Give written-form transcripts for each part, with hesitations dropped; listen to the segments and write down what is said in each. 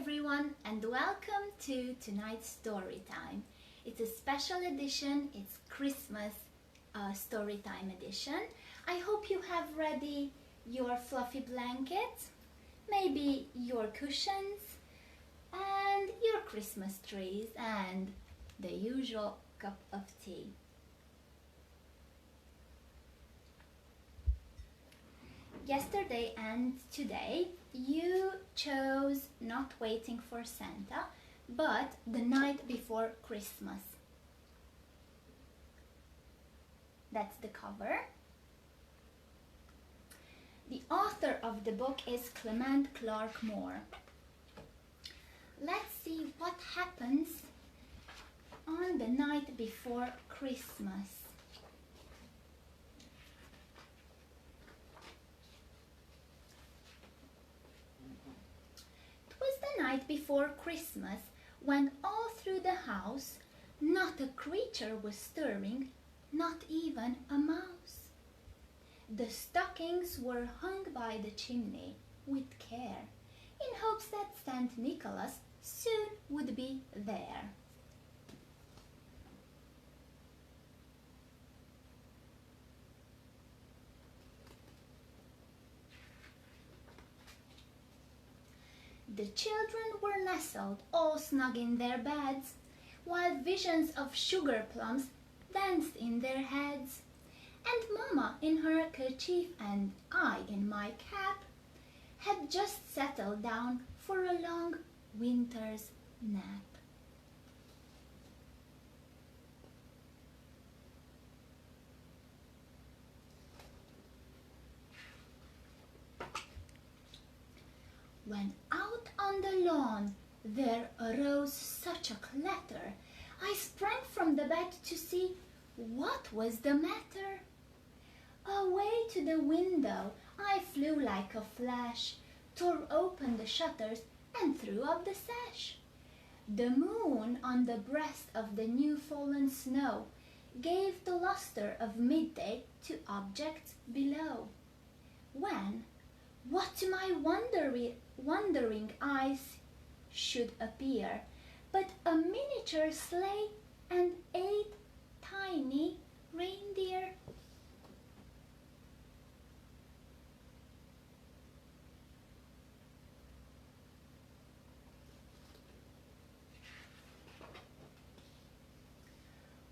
everyone and welcome to tonight's story time. It's a special edition, it's Christmas story time edition. I hope you have ready your fluffy blankets, maybe your cushions and your Christmas trees and the usual cup of tea. Yesterday and today you chose not waiting for Santa, but the night before Christmas. That's the cover. The author of the book is Clement Clarke Moore. Let's see what happens on the night before Christmas. The night before Christmas, when all through the house not a creature was stirring, not even a mouse. The stockings were hung by the chimney with care, in hopes that St. Nicholas soon would be there. The children were nestled all snug in their beds, while visions of sugar plums danced in their heads. And Mamma in her kerchief and I in my cap had just settled down for a long winter's nap. When out on the lawn there arose such a clatter, I sprang from the bed to see what was the matter. Away to the window I flew like a flash, tore open the shutters and threw up the sash. The moon on the breast of the new fallen snow gave the lustre of midday to objects below. When what to my wondering eyes should appear but a miniature sleigh and 8 tiny reindeer.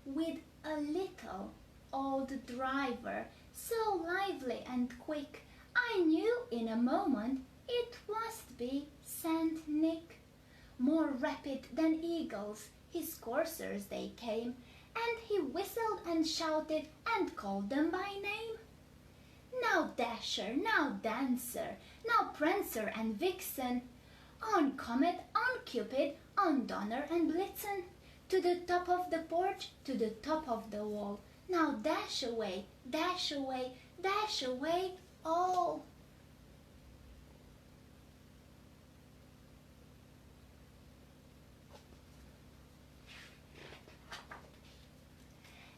With a little old driver, so lively and quick, I knew in a moment it must be Saint Nick. More rapid than eagles, his coursers they came, and he whistled and shouted and called them by name. Now Dasher, now Dancer, now Prancer and Vixen, on Comet, on Cupid, on Donner and Blitzen, to the top of the porch, to the top of the wall. Now dash away, dash away, dash away, all.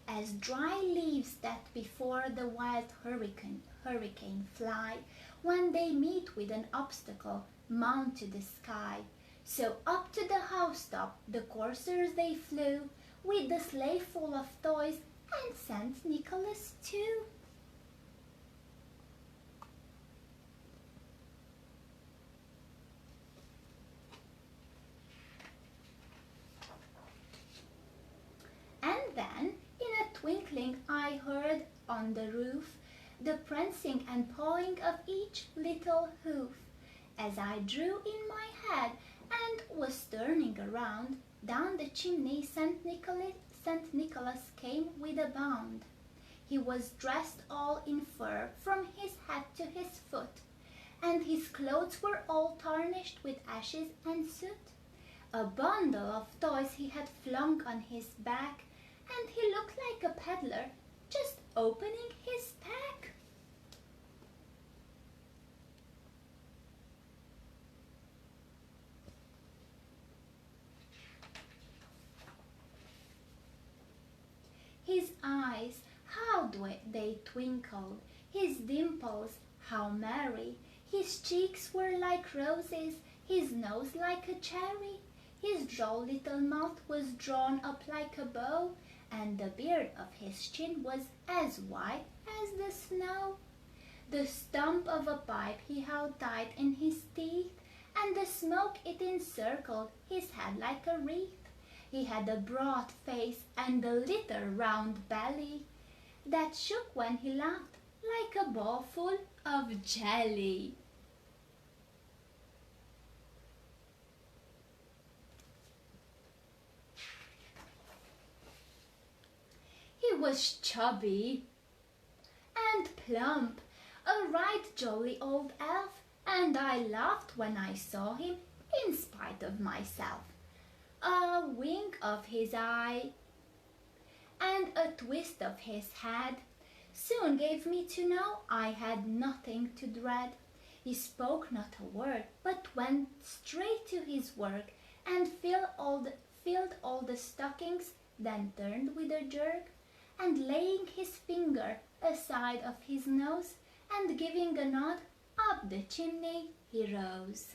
As dry leaves that before the wild hurricane fly, when they meet with an obstacle, mount to the sky, so up to the housetop the coursers they flew, with the sleigh full of toys and Saint Nicholas too. And then, in a twinkling, I heard on the roof the prancing and pawing of each little hoof. As I drew in my head and was turning around, down the chimney Saint Nicholas came with a bound. He was dressed all in fur from his head to his foot, and his clothes were all tarnished with ashes and soot. A bundle of toys he had flung on his back, and he looked like a peddler just opening his pack. His eyes, how they twinkled, his dimples, how merry, his cheeks were like roses, his nose like a cherry, his droll little mouth was drawn up like a bow, and the beard of his chin was as white as the snow. The stump of a pipe he held tight in his teeth, and the smoke it encircled his head like a wreath. He had a broad face and a little round belly that shook when he laughed like a bowl full of jelly. He was chubby and plump, a right jolly old elf, and I laughed when I saw him in spite of myself. A wink of his eye and a twist of his head soon gave me to know I had nothing to dread. He spoke not a word, but went straight to his work and filled all the stockings, then turned with a jerk, and laying his finger aside of his nose, and giving a nod, up the chimney he rose.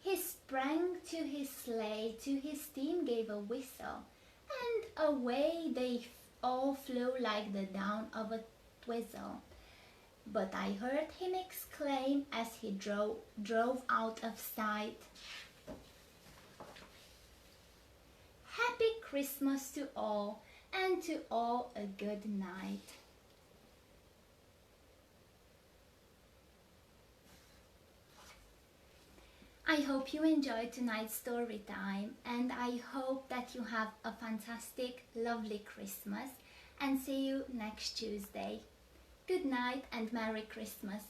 He sprang to his sleigh, to his team gave a whistle, and away they all flew like the down of a twizzle. But I heard him exclaim as he drove out of sight, "Happy Christmas to all, and to all a good night." I hope you enjoyed tonight's story time, and I hope that you have a fantastic, lovely Christmas, and see you next Tuesday. Good night and Merry Christmas.